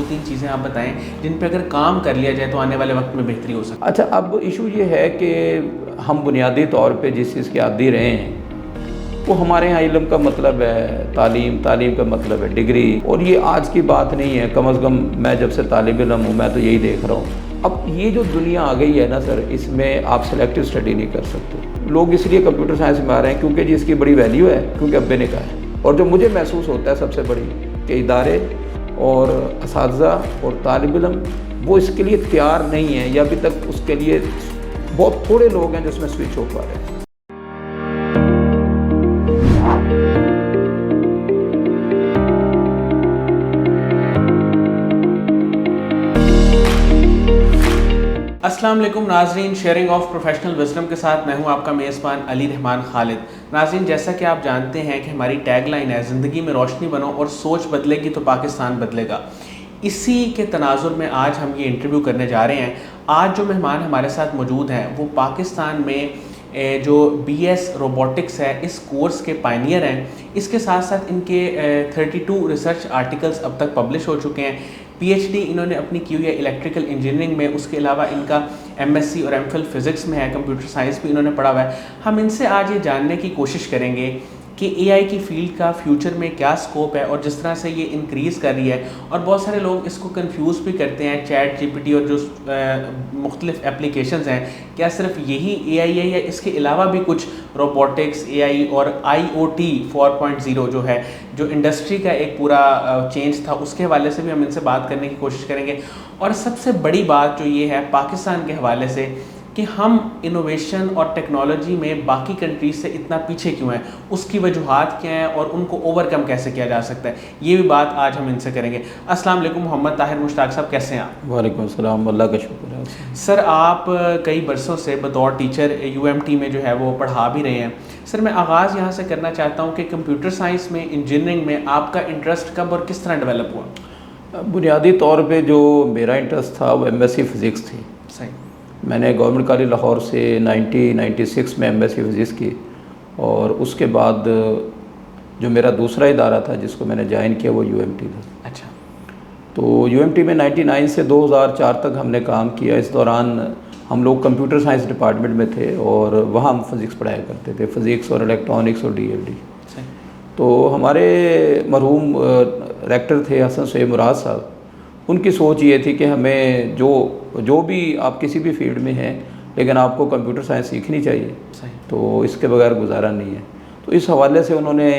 تین چیزیں آپ بتائیں جن پہ اگر کام کر لیا جائے تو آنے والے وقت میں بہتری ہو سکتی ہے؟ اچھا، اب ایشو یہ ہے کہ ہم بنیادی طور پہ جس چیز کے عادی رہے ہیں وہ ہمارے یہاں علم کا مطلب ہے تعلیم، تعلیم کا مطلب ہے ڈگری، اور یہ آج کی بات نہیں ہے، کم از کم میں جب سے طالب علم ہوں میں تو یہی دیکھ رہا ہوں۔ اب یہ جو دنیا آ گئی ہے نا سر، اس میں آپ سلیکٹو اسٹڈی نہیں کر سکتے۔ لوگ اس لیے کمپیوٹر سائنس میں آ رہے ہیں کیونکہ جی اس کی بڑی ویلیو ہے، کیونکہ ابے نے کہا ہے، اور جو مجھے محسوس ہوتا ہے سب سے بڑی کہ ادارے اور اساتذہ اور طالب علم وہ اس کے لیے تیار نہیں ہیں، یا ابھی تک اس کے لیے بہت تھوڑے لوگ ہیں جو اس میں سوئچ ہو پا رہے ہیں۔ السلام علیکم ناظرین، شیئرنگ آف پروفیشنل وزڈم کے ساتھ میں ہوں آپ کا میزبان علی رحمان خالد۔ ناظرین، جیسا کہ آپ جانتے ہیں کہ ہماری ٹیگ لائن ہے زندگی میں روشنی بنو اور سوچ بدلے گی تو پاکستان بدلے گا۔ اسی کے تناظر میں آج ہم یہ انٹرویو کرنے جا رہے ہیں۔ آج جو مہمان ہمارے ساتھ موجود ہیں وہ پاکستان میں جو بی ایس روبوٹکس ہے اس کورس کے پائنیئر ہیں۔ اس کے ساتھ ساتھ ان کے 32 ریسرچ آرٹیکلز اب تک پبلش ہو چکے ہیں۔ پی ایچ ڈی انہوں نے اپنی کی ہوئی ہے الیکٹریکل انجینئرنگ میں، اس کے علاوہ ان کا ایم ایس سی اور ایم فل فزکس میں ہے، کمپیوٹر سائنس بھی انہوں نے پڑھا ہوا ہے۔ ہم ان سے آج یہ جاننے کی کوشش کریں گے کہ اے آئی کی فیلڈ کا فیوچر میں کیا سکوپ ہے، اور جس طرح سے یہ انکریز کر رہی ہے، اور بہت سارے لوگ اس کو کنفیوز بھی کرتے ہیں، چیٹ جی پی ٹی اور جو مختلف اپلیکیشنز ہیں کیا صرف یہی اے آئی ہے یا اس کے علاوہ بھی کچھ روبوٹکس، اے آئی اور آئی او ٹی 4.0 جو ہے، جو انڈسٹری کا ایک پورا چینج تھا، اس کے حوالے سے بھی ہم ان سے بات کرنے کی کوشش کریں گے۔ اور سب سے بڑی بات جو یہ ہے پاکستان کے حوالے سے کہ ہم انوویشن اور ٹیکنالوجی میں باقی کنٹریز سے اتنا پیچھے کیوں ہیں، اس کی وجوہات کیا ہیں اور ان کو اوور کم کیسے کیا جا سکتا ہے، یہ بھی بات آج ہم ان سے کریں گے۔ السلام علیکم محمد طاہر مشتاق صاحب، کیسے ہیں آپ؟ وعلیکم السلام، اللہ کا شکر ہے۔ سر، آپ کئی برسوں سے بطور ٹیچر یو ایم ٹی میں جو ہے وہ پڑھا بھی رہے ہیں۔ سر، میں آغاز یہاں سے کرنا چاہتا ہوں کہ کمپیوٹر سائنس میں، انجینئرنگ میں آپ کا انٹرسٹ کب اور کس طرح ڈیولپ ہوا؟ بنیادی طور پہ جو میرا انٹرسٹ تھا وہ ایم ایس سی فزکس تھی۔ صحیح۔ میں نے گورنمنٹ کالج لاہور سے 1996 میں ایم ایس سی فزکس کی، اور اس کے بعد جو میرا دوسرا ادارہ تھا جس کو میں نے جوائن کیا وہ یو ایم ٹی تھا۔ اچھا۔ تو یو ایم ٹی میں 99 سے 2004 تک ہم نے کام کیا۔ اس دوران ہم لوگ کمپیوٹر سائنس ڈپارٹمنٹ میں تھے اور وہاں ہم فزکس پڑھایا کرتے تھے، فزکس اور الیکٹرانکس اور ڈی ایل ڈی۔ تو ہمارے مرحوم ریکٹر تھے حسن سید مراد صاحب، ان کی سوچ یہ تھی کہ ہمیں جو بھی آپ کسی بھی فیلڈ میں ہیں لیکن آپ کو کمپیوٹر سائنس سیکھنی چاہیے، تو اس کے بغیر گزارا نہیں ہے۔ تو اس حوالے سے انہوں نے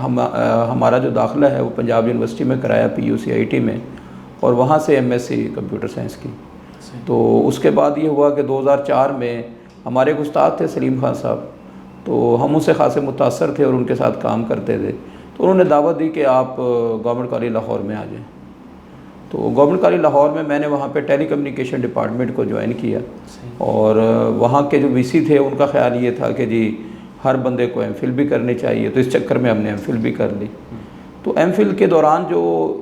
ہمارا جو داخلہ ہے وہ پنجاب یونیورسٹی میں کرایا، P U C I T میں، اور وہاں سے M S C computer science کی۔ تو اس کے بعد یہ ہوا کہ 2004 میں ہمارے ایک استاد تھے سلیم خان صاحب، تو ہم ان سے خاصے متاثر تھے اور ان کے ساتھ کام کرتے تھے، تو انہوں نے دعوت دی کہ آپ گورنمنٹ کالج لاہور میں آ جائیں۔ تو گورنمنٹ کالج لاہور میں نے وہاں پہ ٹیلی کمیونیکیشن ڈپارٹمنٹ کو جوائن کیا، اور وہاں کے جو وی سی تھے ان کا خیال یہ تھا کہ جی ہر بندے کو ایم فل بھی کرنی چاہیے، تو اس چکر میں ہم نے ایم فل بھی کر لی۔ تو ایم فل کے دوران جو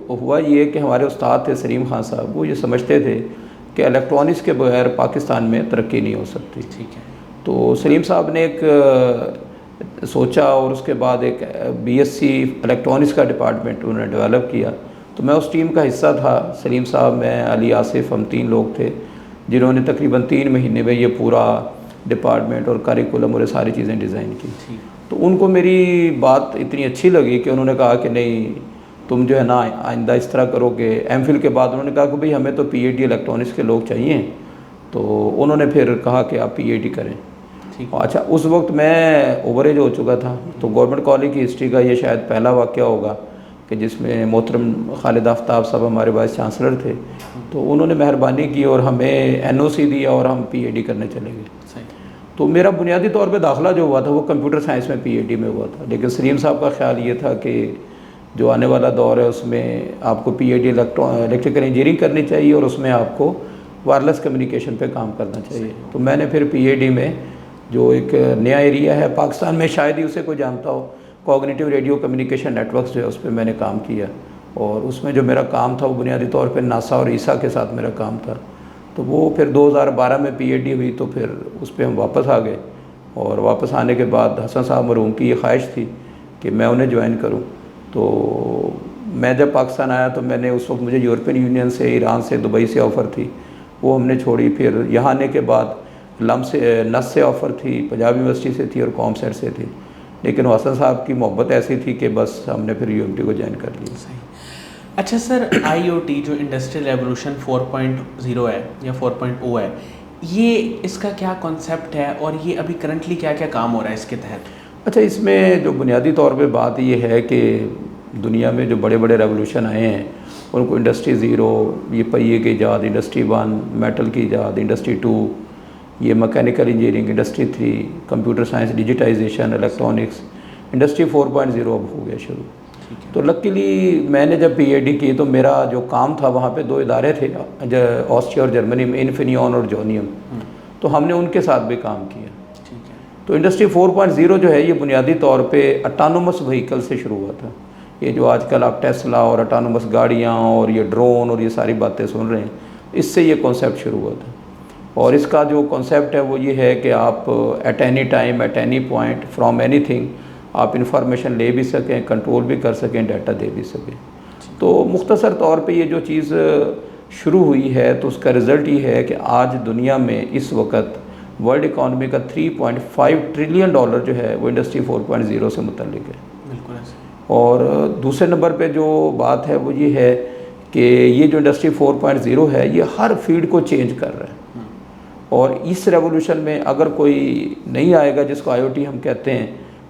ہوا یہ کہ ہمارے استاد تھے سلیم خان صاحب، وہ یہ سمجھتے تھے کہ الیکٹرانکس کے بغیر پاکستان میں ترقی نہیں ہو سکتی۔ ٹھیک ہے۔ تو سلیم صاحب نے ایک سوچا، اور اس کے بعد ایک بی ایس سی الیکٹرانکس کا ڈپارٹمنٹ انہوں نے ڈیولپ کیا۔ تو میں اس ٹیم کا حصہ تھا، سلیم صاحب، میں، علی آصف، ہم 3 لوگ تھے جنہوں نے تقریباً 3 مہینے میں یہ پورا ڈپارٹمنٹ اور کریکولم اور یہ ساری چیزیں ڈیزائن کی۔ تو ان کو میری بات اتنی اچھی لگی کہ انہوں نے کہا کہ نہیں تم جو ہے نا آئندہ اس طرح کرو کہ ایم فل کے بعد انہوں نے کہا کہ بھئی ہمیں تو پی ایچ ڈی الیکٹرانکس کے لوگ چاہیے، تو انہوں نے پھر کہا کہ آپ پی ایچ ڈی کریں۔ اچھا، اس وقت میں اوور ایج ہو چکا تھا، تو گورنمنٹ کالج کی ہسٹری کا یہ شاید پہلا واقعہ ہوگا کہ جس میں محترم خالد آفتاب صاحب ہمارے وائس چانسلر تھے، تو انہوں نے مہربانی کی اور ہمیں این او سی دیا اور ہم پی ایچ ڈی کرنے چلے گئے۔ تو میرا بنیادی طور پہ داخلہ جو ہوا تھا وہ کمپیوٹر سائنس میں پی ایچ ڈی میں ہوا تھا، لیکن سلیم صاحب کا خیال یہ تھا کہ جو آنے والا دور ہے اس میں آپ کو P H D electrical engineering کرنی چاہیے، اور اس میں آپ کو وائرلیس کمیونیکیشن پہ کام کرنا چاہیے۔ تو میں نے پھر پی ایچ ڈی میں جو ایک نیا ایریا ہے پاکستان میں، شاید ہی اسے کوئی جانتا ہو، کوگنیٹیو ریڈیو کمیونیکیشن نیٹورکس جو ہے اس پہ میں نے کام کیا، اور اس میں جو میرا کام تھا وہ بنیادی طور پہ ناسا اور عیسیٰ کے ساتھ میرا کام تھا۔ تو وہ پھر 2012 میں پی ایچ ڈی ہوئی، تو پھر اس پہ ہم واپس آ گئے، اور واپس آنے کے بعد حسن صاحب مرحوم کی یہ خواہش تھی کہ میں انہیں جوائن کروں، تو میں جب پاکستان آیا تو میں نے اس وقت مجھے یورپین یونین سے، ایران سے، دبئی سے آفر تھی، وہ ہم نے چھوڑی. پھر یہاں آنے کے بعد نس سے آفر تھی، پنجاب یونیورسٹی سے تھی اور قوم سیٹ سے تھی. لیکن حسن صاحب کی محبت ایسی تھی کہ بس ہم نے پھر UMT کو جوائن کر لیا. صحیح. اچھا سر، IoT جو انڈسٹریل ریولوشن 4.0 ہے یا 4.0 ہے، یہ اس کا کیا کانسیپٹ ہے اور یہ ابھی کرنٹلی کیا کیا کام ہو رہا ہے اس کے تحت؟ اچھا، اس میں جو بنیادی طور پہ بات یہ ہے کہ دنیا میں جو بڑے بڑے ریولوشن آئے ہیں ان کو انڈسٹری 0، یہ پہیے کی ایجاد، انڈسٹری 1، میٹل کی ایجاد، انڈسٹری 2، یہ mechanical engineering, industry 3، computer science, digitisation, electronics, industry 4.0 اب ہو گیا شروع. تو لکیلی میں نے جب PhD کی تو میرا جو کام تھا وہاں پہ 2 ادارے تھے آسٹریا اور جرمنی میں، انفینیون اور جونیم، تو ہم نے ان کے ساتھ بھی کام کیا. تو انڈسٹری 4.0 جو ہے یہ بنیادی طور پہ اٹانومس وہیکل سے شروع ہوا تھا. یہ جو آج کل آپ ٹیسلا اور اٹانومس گاڑیاں اور یہ ڈرون اور یہ ساری باتیں سن رہے ہیں، اس سے یہ کانسیپٹ شروع ہوا تھا. اور اس کا جو کانسیپٹ ہے وہ یہ ہے کہ آپ at any time, at any point, from anything آپ انفارمیشن لے بھی سکیں، کنٹرول بھی کر سکیں، ڈیٹا دے بھی سکیں. تو مختصر طور پہ یہ جو چیز شروع ہوئی ہے تو اس کا رزلٹ یہ ہے کہ آج دنیا میں اس وقت ورلڈ اکانومی کا $3.5 ٹریلین جو ہے وہ انڈسٹری 4.0 سے متعلق ہے. بالکل ایسے. اور دوسرے نمبر پہ جو بات ہے وہ یہ ہے کہ یہ جو انڈسٹری 4.0 ہے یہ ہر فیلڈ کو چینج کر رہا ہے. اور اس ریولوشن میں اگر کوئی نہیں آئے گا جس کو IoT ہم کہتے ہیں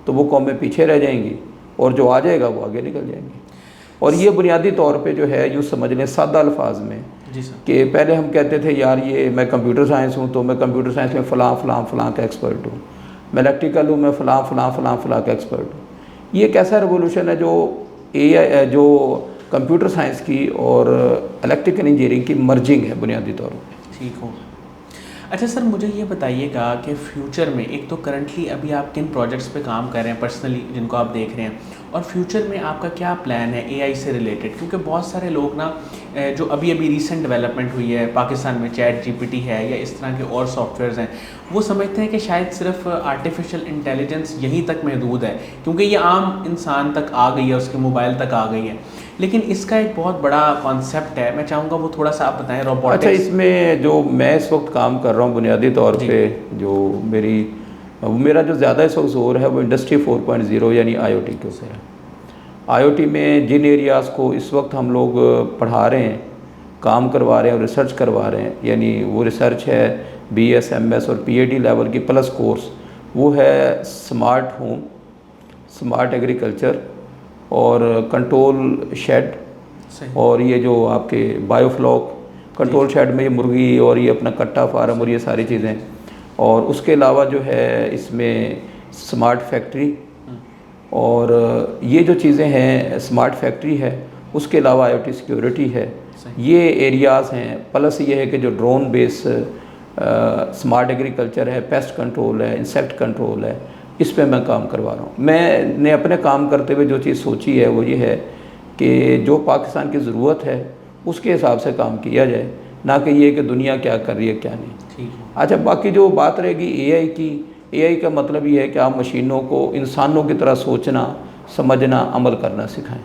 تو وہ قومیں پیچھے رہ جائیں گی، اور جو آ جائے گا وہ آگے نکل جائیں گی. اور یہ بنیادی طور پہ جو ہے یوں سمجھ لیں سادہ الفاظ میں کہ پہلے ہم کہتے تھے یار یہ میں کمپیوٹر سائنس ہوں تو میں کمپیوٹر سائنس میں فلاں فلاں فلاں کا ایکسپرٹ ہوں، میں الیکٹریکل ہوں، میں فلاں فلاں فلاں فلاں کا ایکسپرٹ ہوں. یہ ایک ایسا ریولوشن ہے جو جو کمپیوٹر سائنس کی اور الیکٹریکل انجینئرنگ کی مرجنگ ہے بنیادی طور پہ. ٹھیک ہو. اچھا سر، مجھے یہ بتائیے گا کہ فیوچر میں ایک تو کرنٹلی ابھی آپ کن پروجیکٹس پہ کام کر رہے ہیں پرسنلی جن کو آپ دیکھ رہے ہیں، اور فیوچر میں آپ کا کیا پلان ہے AI سے ریلیٹڈ؟ کیونکہ بہت سارے لوگ نا جو ابھی ریسنٹ ڈیولپمنٹ ہوئی ہے پاکستان میں، ChatGPT ہے یا اس طرح کے اور سافٹ ویئرز ہیں، وہ سمجھتے ہیں کہ شاید صرف آرٹیفیشیل انٹیلیجنس یہیں تک محدود ہے کیونکہ یہ عام انسان تک آ گئی ہے، اس کے موبائل تک آ گئی ہے. لیکن اس کا ایک بہت بڑا کانسیپٹ ہے، میں چاہوں گا وہ تھوڑا سا آپ بتائیں. روبوٹکس. اچھا، اس میں جو میں اس وقت کام کر رہا ہوں بنیادی طور پہ جو میرا جو زیادہ اس وقت زور ہے وہ انڈسٹری 4.0 یعنی IoT کے اوپر ہے. IoT میں جن ایریاز کو اس وقت ہم لوگ پڑھا رہے ہیں، کام کروا رہے ہیں اور ریسرچ کروا رہے ہیں، یعنی وہ ریسرچ ہے BS MS اور PhD لیول کی پلس کورس، وہ ہے سمارٹ ہوم، سمارٹ ایگریکلچر اور کنٹرول شیڈ، اور یہ جو آپ کے بایو فلاک کنٹرول شیڈ میں یہ مرغی اور یہ اپنا کٹا فارم اور یہ ساری چیزیں. اور اس کے علاوہ جو ہے اس میں سمارٹ فیکٹری، اور یہ جو چیزیں ہیں سمارٹ فیکٹری ہے، اس کے علاوہ IoT سیکیورٹی ہے. یہ ایریاز ہیں. پلس یہ ہے کہ جو ڈرون بیس سمارٹ ایگریکلچر ہے، پیسٹ کنٹرول ہے، انسیکٹ کنٹرول ہے، اس پہ میں کام کروا رہا ہوں. میں نے اپنے کام کرتے ہوئے جو چیز سوچی ہے وہ یہ ہے کہ جو پاکستان کی ضرورت ہے اس کے حساب سے کام کیا جائے، نہ کہ یہ کہ دنیا کیا کر رہی ہے کیا نہیں. اچھا، باقی جو بات رہے گی AI کی، AI کا مطلب یہ ہے کہ آپ مشینوں کو انسانوں کی طرح سوچنا، سمجھنا، عمل کرنا سکھائیں.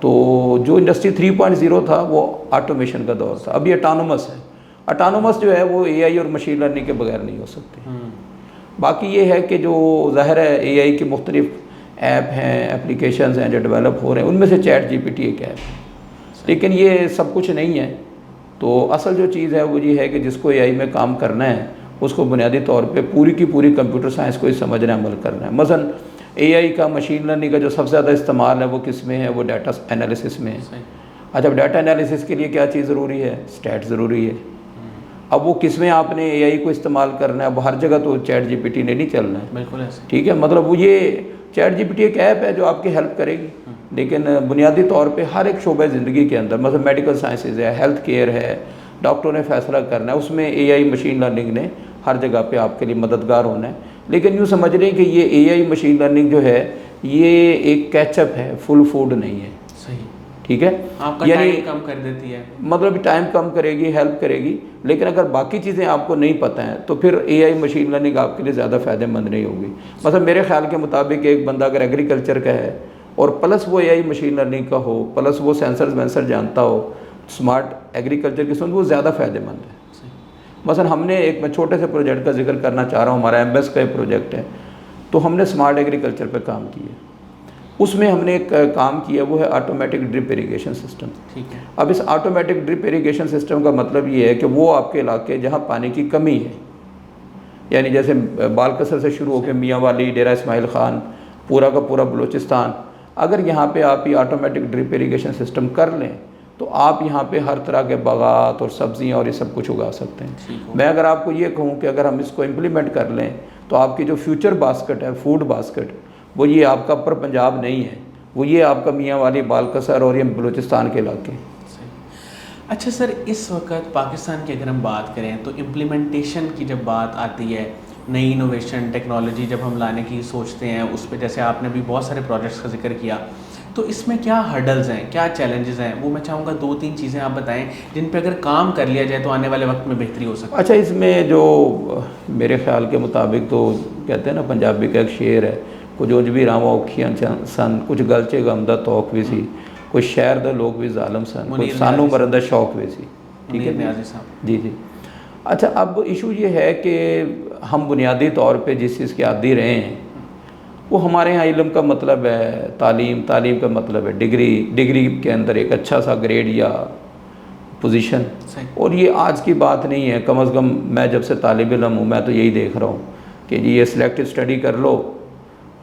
تو جو انڈسٹری 3.0 تھا وہ آٹومیشن کا دور تھا. ابھی اٹانومس ہے. اٹانومس جو ہے وہ AI اور مشین لرننگ کے بغیر نہیں ہو سکتی. باقی یہ ہے کہ جو ظاہر ہے AI کے مختلف ایپ ہیں، اپلیکیشنز ہیں جو ڈیولپ ہو رہے ہیں، ان میں سے ChatGPT ایک ایپ ہے. لیکن یہ سب کچھ نہیں ہے. تو اصل جو چیز ہے وہ یہ ہے کہ جس کو AI میں کام کرنا ہے اس کو بنیادی طور پہ پوری کی پوری کمپیوٹر سائنس کو ہی سمجھنا، عمل کرنا ہے. مثلا AI کا، مشین لرننگ کا جو سب سے زیادہ استعمال ہے وہ کس میں ہے؟ وہ ڈیٹا انالیسس میں ہے. اچھا، ڈیٹا انالیسس کے لیے کیا چیز ضروری ہے؟ اسٹیٹ ضروری ہے. اب وہ کس میں آپ نے AI کو استعمال کرنا ہے؟ اب ہر جگہ تو ChatGPT نے نہیں چلنا ہے. بالکل ایسے. ٹھیک ہے، مطلب وہ یہ ChatGPT ایک ایپ ہے جو آپ کی ہیلپ کرے گی، لیکن بنیادی طور پہ ہر ایک شعبہ زندگی کے اندر، مثلا میڈیکل سائنسز ہے، ہیلتھ کیئر ہے، ڈاکٹروں نے فیصلہ کرنا ہے، اس میں AI مشین لرننگ نے ہر جگہ پہ آپ کے لیے مددگار ہونا ہے. لیکن یوں سمجھ لیں کہ یہ AI مشین لرننگ جو ہے یہ ایک کیچ اپ ہے، فل فوڈ نہیں ہے. صحیح. ٹھیک ہے، آپ کا یعنی ٹائم کم کر دیتی ہے، مطلب ٹائم کم کرے گی، ہیلپ کرے گی. لیکن اگر باقی چیزیں آپ کو نہیں پتہ ہیں تو پھر AI مشین لرننگ آپ کے لیے زیادہ فائدہ مند نہیں ہوگی. مثلا میرے خیال کے مطابق ایک بندہ اگر ایگریکلچر کا ہے اور پلس وہ AI مشین لرننگ کا ہو، پلس وہ سینسرز وینسر جانتا ہو، اسمارٹ ایگریکلچر کی سمجھ، وہ زیادہ فائدہ مند ہے۔ مثلا ہم نے ایک، میں چھوٹے سے پروجیکٹ کا ذکر کرنا چاہ رہا ہوں، ہمارا MBS کا ایک پروجیکٹ ہے، تو ہم نے اسمارٹ ایگریکلچر پہ کام کیا۔ اس میں ہم نے ایک کام کیا، وہ ہے آٹومیٹک ڈرپ اریگیشن سسٹم۔ ٹھیک ہے۔ اب اس آٹومیٹک ڈرپ اریگیشن سسٹم کا مطلب یہ ہے کہ وہ آپ کے علاقے جہاں پانی کی کمی ہے، یعنی جیسے بالکسر سے شروع ہو کے میاں والی، ڈیرہ اسماعیل خان، پورا کا پورا بلوچستان، اگر یہاں پہ آپ یہ آٹومیٹک ڈرپ اریگیشن سسٹم کر لیں تو آپ یہاں پہ ہر طرح کے باغات اور سبزیاں اور یہ سب کچھ اگا سکتے ہیں۔ میں اگر آپ کو یہ کہوں کہ اگر ہم اس کو امپلیمنٹ کر لیں تو آپ کی جو فیوچر باسکٹ ہے، فوڈ باسکٹ، وہ یہ آپ کا اپر پنجاب نہیں ہے، وہ یہ آپ کا میاں والی، بالکسر اور یہ بلوچستان کے علاقے۔ اچھا سر، اس وقت پاکستان کی اگر ہم بات کریں تو امپلیمنٹیشن کی جب بات آتی ہے، نئی انوویشن ٹیکنالوجی جب ہم لانے کی سوچتے ہیں، اس پہ جیسے آپ نے بھی بہت سارے پروجیکٹس کا ذکر کیا، تو اس میں کیا ہرڈلز ہیں، کیا چیلنجز ہیں؟ وہ میں چاہوں گا 2-3 چیزیں آپ بتائیں جن پہ اگر کام کر لیا جائے تو آنے والے وقت میں بہتری ہو سکتی ہے۔ اچھا، اس میں جو میرے خیال کے مطابق تو کہتے ہیں نا، پنجابی کا ایک شعر ہے، کچھ اج بھی راواں اوکھیاں سن، کچھ گلچے غمدہ توک بھی سی، کوئی شہر دا لوگ بھی ظالم سن، کوئی سانو مرندہ شوق بھی سی۔ ٹھیک ہے نیازی صاحب جی جی۔ اچھا، اب ایشو یہ ہے کہ ہم بنیادی طور پہ جس چیز کے عادی رہے ہیں، وہ ہمارے ہاں علم کا مطلب ہے تعلیم، تعلیم کا مطلب ہے ڈگری، ڈگری کے اندر ایک اچھا سا گریڈ یا پوزیشن، اور یہ آج کی بات نہیں ہے۔ کم از کم میں جب سے طالب علم ہوں، میں تو یہی دیکھ رہا ہوں کہ جی یہ سلیکٹڈ اسٹڈی کر لو،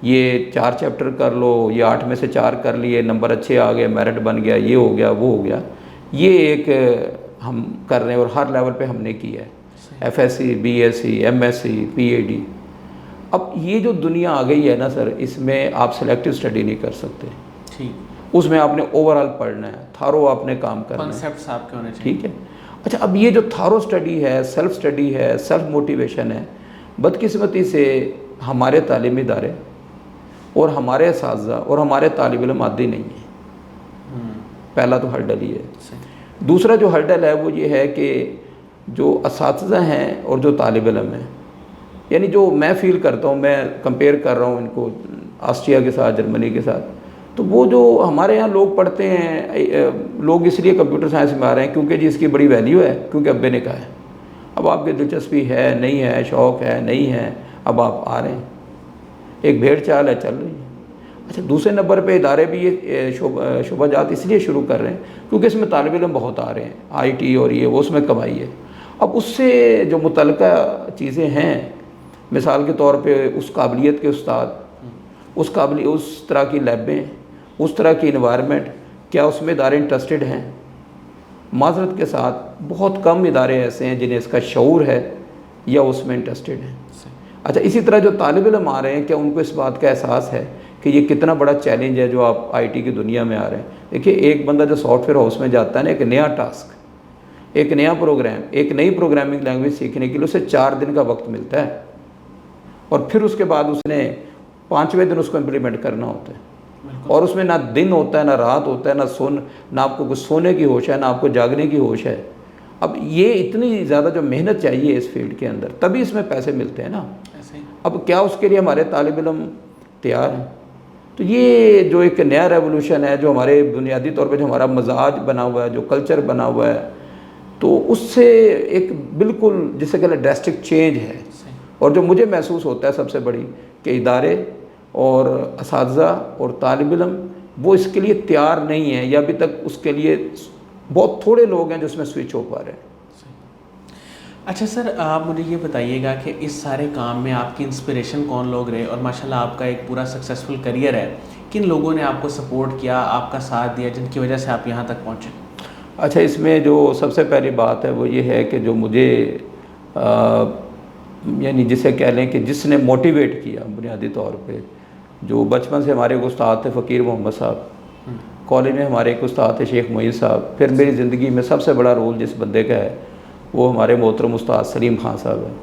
یہ 4 چیپٹر کر لو، یہ 8 میں سے 4 کر لیے، نمبر اچھے آ گئے، میرٹ بن گیا، یہ ہو گیا، وہ ہو گیا۔ یہ ایک ہم کر رہے ہیں اور ہر لیول پہ ہم نے کیا ہے، FSc BSc MSc PhD۔ اب یہ جو دنیا آ گئی ہے نا سر، اس میں آپ سلیکٹیو اسٹڈی نہیں کر سکتے، ٹھیک، اس میں آپ نے اوور آل پڑھنا ہے، تھارو آپ نے کام کرنا ہے، کانسیپٹس آپ کے ہونے چاہیے۔ ٹھیک ہے۔ اچھا، اب یہ جو تھارو اسٹڈی ہے، سیلف اسٹڈی ہے، سیلف موٹیویشن ہے، بدقسمتی سے ہمارے تعلیمی ادارے اور ہمارے اساتذہ اور ہمارے طالب علم عادی نہیں ہیں۔ پہلا تو ہرڈل یہ ہے۔ دوسرا جو ہرڈل ہے وہ یہ ہے کہ جو اساتذہ ہیں اور جو طالب علم ہیں، یعنی جو میں فیل کرتا ہوں، میں کمپیئر کر رہا ہوں ان کو آسٹریا کے ساتھ، جرمنی کے ساتھ، تو وہ جو ہمارے یہاں لوگ پڑھتے ہیں، لوگ اس لیے کمپیوٹر سائنس میں آ رہے ہیں کیونکہ جی اس کی بڑی ویلیو ہے، کیونکہ ابے نے کہا ہے۔ اب آپ کی دلچسپی ہے نہیں ہے، شوق ہے نہیں ہے، اب آپ آ رہے ہیں، ایک بھیڑ چال ہے، چل رہی ہے۔ اچھا، دوسرے نمبر پہ ادارے بھی یہ شعبہ جات اس لیے شروع کر رہے ہیں کیونکہ اس میں طالب علم بہت آ رہے ہیں، IT اور یہ وہ، اس میں کمائی ہے۔ اب اس سے جو متعلقہ چیزیں ہیں، مثال کے طور پہ اس قابلیت کے استاد، اس طرح کی لیبیں، اس طرح کی انوائرمنٹ، کیا اس میں ادارے انٹرسٹڈ ہیں؟ معذرت کے ساتھ بہت کم ادارے ایسے ہیں جنہیں اس کا شعور ہے یا اس میں انٹرسٹڈ ہیں۔ اچھا، اسی طرح جو طالب علم آ رہے ہیں، کیا ان کو اس بات کا احساس ہے کہ یہ کتنا بڑا چیلنج ہے جو آپ IT کی دنیا میں آ رہے ہیں؟ دیکھیے، ایک بندہ جو سافٹ ویئر ہاؤس میں جاتا ہے نا، ایک نیا ٹاسک، ایک نیا پروگرام، ایک نئی پروگرامنگ لینگویج سیکھنے کے لیے اسے 4 دن کا وقت ملتا ہے، اور پھر اس کے بعد اس نے 5ویں دن اس کو امپلیمنٹ کرنا ہوتا ہے، اور اس میں نہ دن ہوتا ہے، نہ رات ہوتا ہے، نہ آپ کو کچھ سونے کی ہوش ہے، نہ آپ کو جاگنے کی ہوش ہے۔ اب یہ اتنی زیادہ جو محنت چاہیے اس فیلڈ کے اندر، تبھی اس میں پیسے ملتے ہیں نا۔ اب کیا اس کے لیے ہمارے طالب علم تیار ہیں؟ تو یہ جو ایک نیا ریولوشن ہے، جو ہمارے بنیادی طور پہ جو ہمارا مزاج بنا ہوا ہے، جو کلچر بنا ہوا ہے، تو اس سے ایک بالکل جسے کہتے ہیں ڈراسٹک چینج ہے۔ اور جو مجھے محسوس ہوتا ہے سب سے بڑی، کہ ادارے اور اساتذہ اور طالب علم وہ اس کے لیے تیار نہیں ہیں، یا ابھی تک اس کے لیے بہت تھوڑے لوگ ہیں جو اس میں سوئچ ہو پا رہے ہیں۔ اچھا سر، آپ مجھے یہ بتائیے گا کہ اس سارے کام میں آپ کی انسپریشن کون لوگ رہے، اور ماشاءاللہ آپ کا ایک پورا سکسیزفل کریئر ہے، کن لوگوں نے آپ کو سپورٹ کیا، آپ کا ساتھ دیا، جن کی وجہ سے آپ یہاں تک پہنچے؟ اچھا، اس میں جو سب سے پہلی بات ہے وہ یہ ہے کہ جو مجھے یعنی جسے کہہ لیں کہ جس نے موٹیویٹ کیا بنیادی طور پہ، جو بچپن سے ہمارے ایک استاد تھے فقیر محمد صاحب، کالج میں ہمارے ایک استاد تھے شیخ معین صاحب، پھر میری زندگی میں سب سے بڑا رول جس بندے کا ہے وہ ہمارے محترم استاد سلیم خان صاحب ہیں،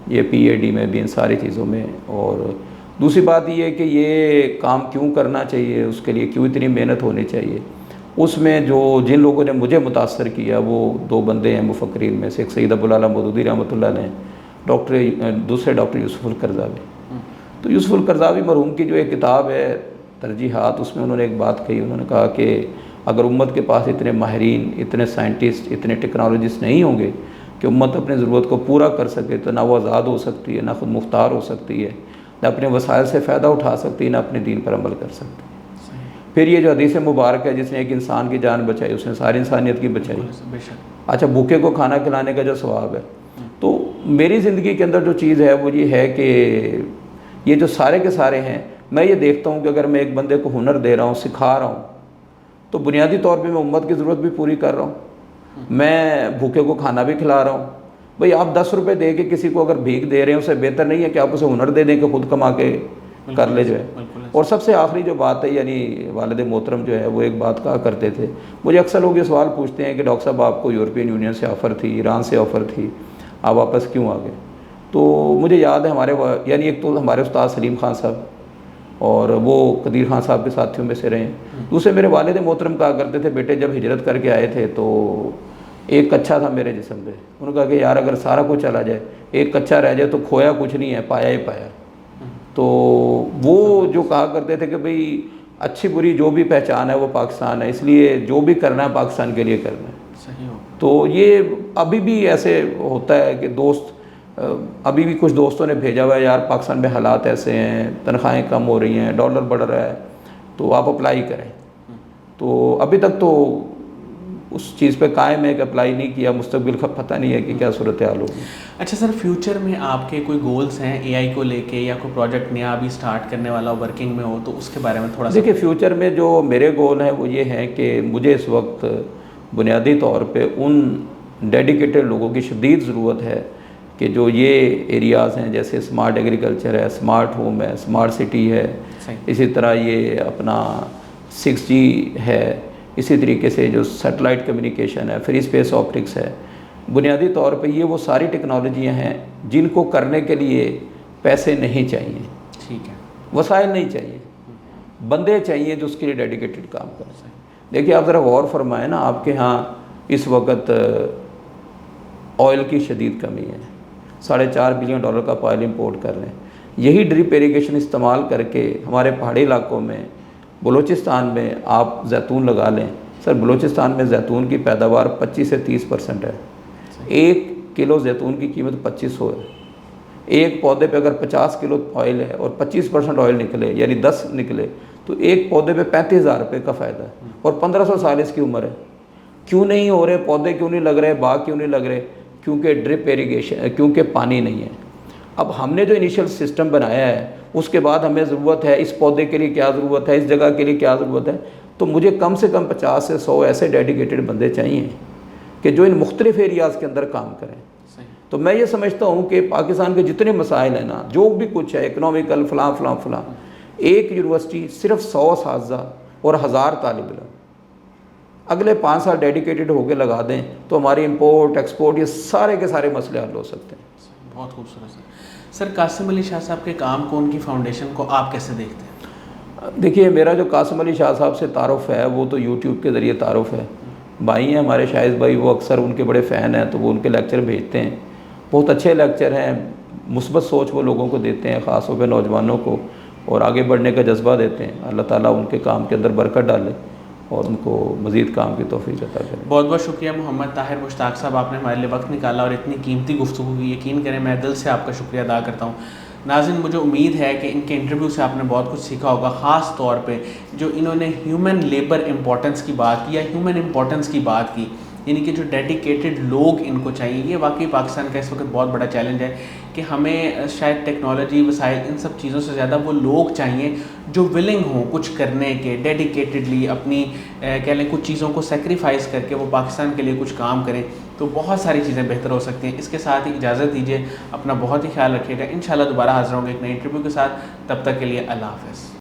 یہ PhD میں بھی، ان ساری چیزوں میں۔ اور دوسری بات یہ ہے کہ یہ کام کیوں کرنا چاہیے، اس کے لیے کیوں اتنی محنت ہونی چاہیے، اس میں جن لوگوں نے مجھے متاثر کیا وہ 2 بندے ہیں مفکرین میں سے، ایک سید ابوالعلا مودودی رحمۃ اللہ علیہ، دوسرے ڈاکٹر یوسف القرضاوی۔ تو یوسف القرضاوی مرحوم کی جو ایک کتاب ہے ترجیحات، اس میں انہوں نے ایک بات کہی، انہوں نے کہا کہ اگر امت کے پاس اتنے ماہرین، اتنے سائنٹسٹ، اتنے ٹیکنالوجسٹ نہیں ہوں گے کہ امت اپنے ضرورت کو پورا کر سکے، تو نہ وہ آزاد ہو سکتی ہے، نہ خود مختار ہو سکتی ہے، نہ اپنے وسائل سے فائدہ اٹھا سکتی ہے، نہ اپنے دین پر عمل کر سکتی ہے۔ پھر یہ جو حدیث مبارک ہے، جس نے ایک انسان کی جان بچائی، اس نے ساری انسانیت کی بچائی۔ بے شک۔ اچھا، بھوکے کو کھانا کھلانے کا جو ثواب ہے، تو میری زندگی کے اندر جو چیز ہے وہ یہ ہے کہ یہ جو سارے کے سارے ہیں، میں یہ دیکھتا ہوں کہ اگر میں ایک بندے کو ہنر دے رہا ہوں، سکھا رہا ہوں، تو بنیادی طور پہ میں امت کی ضرورت بھی پوری کر رہا ہوں، میں بھوکے کو کھانا بھی کھلا رہا ہوں۔ بھئی آپ 10 روپے دے کے کسی کو اگر بھیک دے رہے ہیں، اسے بہتر نہیں ہے کہ آپ اسے ہنر دے دیں کہ خود کما کے کر لے جو ہے۔ اور سب سے آخری جو بات ہے، یعنی والد محترم جو ہے وہ ایک بات کہا کرتے تھے، مجھے اکثر لوگ یہ سوال پوچھتے ہیں کہ ڈاکٹر صاحب آپ کو یورپین یونین سے آفر تھی، ایران سے آفر تھی، آپ واپس کیوں آ گئے؟ تو مجھے یاد ہے یعنی ایک تو ہمارے استاد سلیم خان صاحب، اور وہ قدیر خان صاحب کے ساتھیوں میں سے رہے ہیں۔ دوسرے میرے والد محترم کہا کرتے تھے، بیٹے جب ہجرت کر کے آئے تھے تو ایک کچھا تھا میرے جسم پہ، انہوں نے کہا کہ یار اگر سارا کچھ چلا جائے، ایک کچھا رہ جائے تو کھویا کچھ نہیں ہے، پایا ہی پایا۔ تو وہ جو کہا کرتے تھے کہ بھئی اچھی بری جو بھی پہچان ہے وہ پاکستان ہے، اس لیے جو بھی کرنا ہے پاکستان کے لیے کرنا ہے۔ صحیح ہو۔ تو یہ ابھی بھی ایسے ہوتا ہے کہ دوست، ابھی بھی کچھ دوستوں نے بھیجا ہوا ہے، یار پاکستان میں حالات ایسے ہیں، تنخواہیں کم ہو رہی ہیں، ڈالر بڑھ رہا ہے، تو آپ اپلائی کریں۔ تو ابھی تک تو اس چیز پہ قائم ہے کہ اپلائی نہیں کیا، مستقبل کا پتہ نہیں ہے کہ کیا صورتحال ہوگی۔ اچھا سر، فیوچر میں آپ کے کوئی گولز ہیں اے آئی کو لے کے، یا کوئی پروجیکٹ نیا ابھی سٹارٹ کرنے والا ورکنگ میں ہو، تو اس کے بارے میں تھوڑا سا؟ دیکھیے، فیوچر میں جو میرے گول ہیں وہ یہ ہیں کہ مجھے اس وقت بنیادی طور پہ ان ڈیڈیکیٹڈ لوگوں کی شدید ضرورت ہے کہ جو یہ ایریاز ہیں، جیسے اسمارٹ ایگریکلچر ہے، اسمارٹ ہوم ہے، اسمارٹ سٹی ہے، اسی طرح یہ اپنا 6G ہے، اسی طریقے سے جو سیٹلائٹ کمیونیکیشن ہے، فری اسپیس آپٹکس ہے۔ بنیادی طور پہ یہ وہ ساری ٹیکنالوجیاں ہیں جن کو کرنے کے لیے پیسے نہیں چاہیے، ٹھیک ہے، وسائل نہیں چاہیے، بندے چاہیے جو اس کے لیے ڈیڈیکیٹڈ کام کر سکیں۔ دیکھیے آپ ذرا غور فرمائیں نا، آپ کے ہاں اس وقت آئل کی شدید کمی ہے، $4.5 بلین کا آئل امپورٹ کر رہے ہیں۔ یہی ڈرپ ایریگیشن استعمال کر کے ہمارے پہاڑی علاقوں میں، بلوچستان میں آپ زیتون لگا لیں، سر بلوچستان میں زیتون کی پیداوار 25 سے 30% ہے۔ 1 کلو زیتون کی قیمت 2500 ہے۔ ایک پودے پہ اگر 50 کلو آئل ہے اور 25% آئل نکلے، یعنی 10 نکلے، تو ایک پودے پہ 35,000 روپے کا فائدہ ہے، اور 1500 سال اس کی عمر ہے۔ کیوں نہیں ہو رہے پودے، کیوں نہیں لگ رہے باغ، کیوں نہیں لگ رہے؟ کیونکہ ڈرپ ایریگیشن، کیونکہ پانی نہیں ہے۔ اب ہم نے جو انیشل سسٹم بنایا ہے، اس کے بعد ہمیں ضرورت ہے اس پودے کے لیے کیا ضرورت ہے، اس جگہ کے لیے کیا ضرورت ہے، تو مجھے کم سے کم 50 سے 100 ایسے ڈیڈیکیٹڈ بندے چاہیے کہ جو ان مختلف ایریاز کے اندر کام کریں۔ تو میں یہ سمجھتا ہوں کہ پاکستان کے جتنے مسائل ہیں نا، جو بھی کچھ ہے، اکنامیکل فلاں فلاں فلاں، ایک یونیورسٹی صرف 100 اساتذہ اور 1000 طالب علم اگلے 5 سال ڈیڈیکیٹڈ ہو کے لگا دیں، تو ہماری امپورٹ ایکسپورٹ یہ سارے کے سارے مسئلے حل ہو سکتے ہیں۔ بہت خوبصورت سر۔ قاسم علی شاہ صاحب کے کام کو، ان کی فاؤنڈیشن کو آپ کیسے دیکھتے ہیں؟ دیکھیے، میرا جو قاسم علی شاہ صاحب سے تعارف ہے وہ تو یوٹیوب کے ذریعے تعارف ہے۔ بھائی ہیں ہمارے شاہد بھائی، وہ اکثر ان کے بڑے فین ہیں، تو وہ ان کے لیکچر بھیجتے ہیں، بہت اچھے لیکچر ہیں، مثبت سوچ وہ لوگوں کو دیتے ہیں، خاص طور پہ نوجوانوں کو، اور آگے بڑھنے کا جذبہ دیتے ہیں۔ اللہ تعالیٰ ان کے کام کے اندر برکت ڈالے اور ان کو مزید کام کی توفیق عطا کرے۔ بہت بہت شکریہ محمد طاہر مشتاق صاحب، آپ نے ہمارے لیے وقت نکالا اور اتنی قیمتی گفتگو کی۔ یقین کریں میں دل سے آپ کا شکریہ ادا کرتا ہوں۔ ناظرین، مجھے امید ہے کہ ان کے انٹرویو سے آپ نے بہت کچھ سیکھا ہوگا، خاص طور پہ جو انہوں نے ہیومن لیبر امپورٹنس کی بات کی، یا ہیومن امپورٹنس کی بات کی، یعنی کہ جو ڈیڈیکیٹڈ لوگ ان کو چاہیے۔ یہ واقعی پاکستان کا اس وقت بہت بڑا چیلنج ہے کہ ہمیں شاید ٹیکنالوجی، وسائل، ان سب چیزوں سے زیادہ وہ لوگ چاہیے جو ولنگ ہوں کچھ کرنے کے، ڈیڈیکیٹڈلی اپنی کہہ لیں کچھ چیزوں کو سیکریفائز کر کے وہ پاکستان کے لیے کچھ کام کریں، تو بہت ساری چیزیں بہتر ہو سکتی ہیں۔ اس کے ساتھ ہی اجازت دیجیے، اپنا بہت ہی خیال رکھیے گا۔ انشاءاللہ دوبارہ حاضر ہوں گے ایک نئے انٹرویو کے ساتھ، تب تک کے لیے اللہ حافظ۔